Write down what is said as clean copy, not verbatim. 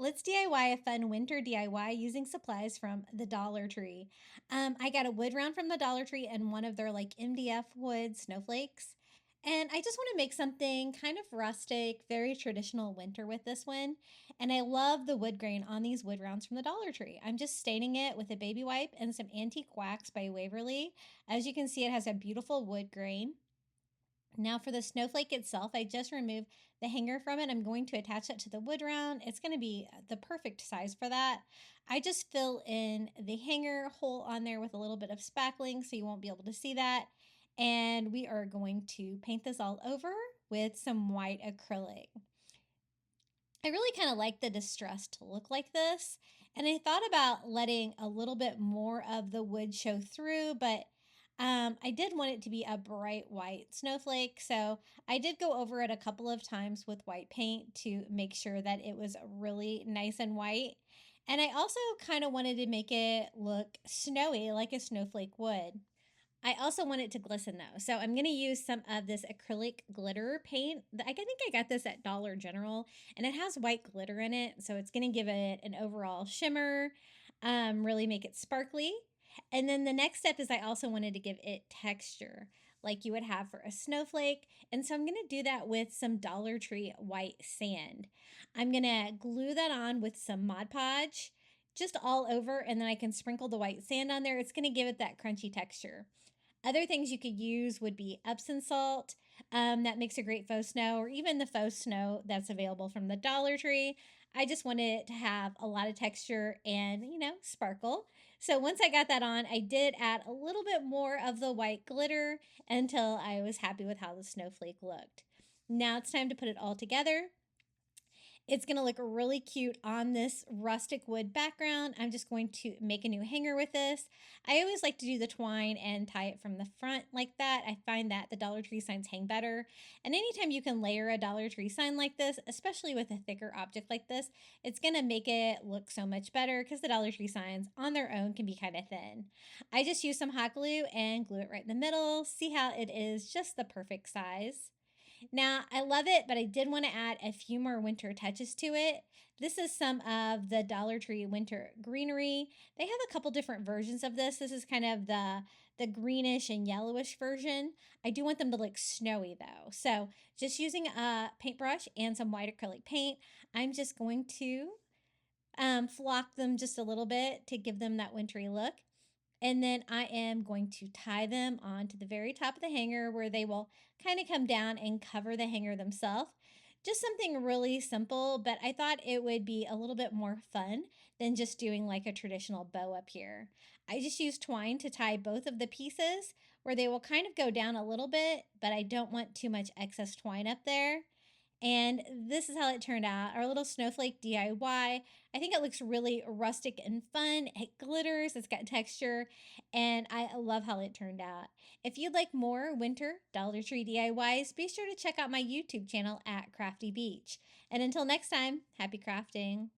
Let's DIY a fun winter DIY using supplies from the Dollar Tree. I got a wood round from the Dollar Tree and one of their like MDF wood snowflakes. And I just want to make something kind of rustic, very traditional winter with this one. And I love the wood grain on these wood rounds from the Dollar Tree. I'm just staining it with a baby wipe and some antique wax by Waverly. As you can see, it has a beautiful wood grain. Now for the snowflake itself, I just removed the hanger from it. I'm going to attach it to the wood round. It's going to be the perfect size for that. I just fill in the hanger hole on there with a little bit of spackling so you won't be able to see that. And we are going to paint this all over with some white acrylic. I really kind of like the distress to look like this. And I thought about letting a little bit more of the wood show through, but I did want it to be a bright white snowflake. So I did go over it a couple of times with white paint to make sure that it was really nice and white. And I also kind of wanted to make it look snowy like a snowflake would. I also want it to glisten though. So I'm going to use some of this acrylic glitter paint. I think I got this at Dollar General and it has white glitter in it. So it's going to give it an overall shimmer, really make it sparkly. And then the next step is I also wanted to give it texture like you would have for a snowflake. And so I'm going to do that with some Dollar Tree white sand. I'm going to glue that on with some Mod Podge just all over, and then I can sprinkle the white sand on there. It's going to give it that crunchy texture. Other things you could use would be Epsom salt. That makes a great faux snow, or even the faux snow that's available from the Dollar Tree. I just wanted it to have a lot of texture and, sparkle. So once I got that on, I did add a little bit more of the white glitter until I was happy with how the snowflake looked. Now it's time to put it all together. It's going to look really cute on this rustic wood background. I'm just going to make a new hanger with this. I always like to do the twine and tie it from the front like that. I find that the Dollar Tree signs hang better. And anytime you can layer a Dollar Tree sign like this, especially with a thicker object like this, it's going to make it look so much better because the Dollar Tree signs on their own can be kind of thin. I just use some hot glue and glue it right in the middle. See how it is just the perfect size. Now, I love it, but I did want to add a few more winter touches to it. This is some of the Dollar Tree winter greenery. They have a couple different versions of this. This is kind of the greenish and yellowish version. I do want them to look snowy though. So just using a paintbrush and some white acrylic paint, I'm just going to flock them just a little bit to give them that wintry look. And then I am going to tie them onto the very top of the hanger where they will kind of come down and cover the hanger themselves. Just something really simple, but I thought it would be a little bit more fun than just doing like a traditional bow up here. I just used twine to tie both of the pieces where they will kind of go down a little bit, but I don't want too much excess twine up there. And this is how it turned out, our little snowflake DIY. I think it looks really rustic and fun. It glitters, it's got texture, and I love how it turned out. If you'd like more winter Dollar Tree DIYs, be sure to check out my YouTube channel at Crafty Beach. And until next time, happy crafting.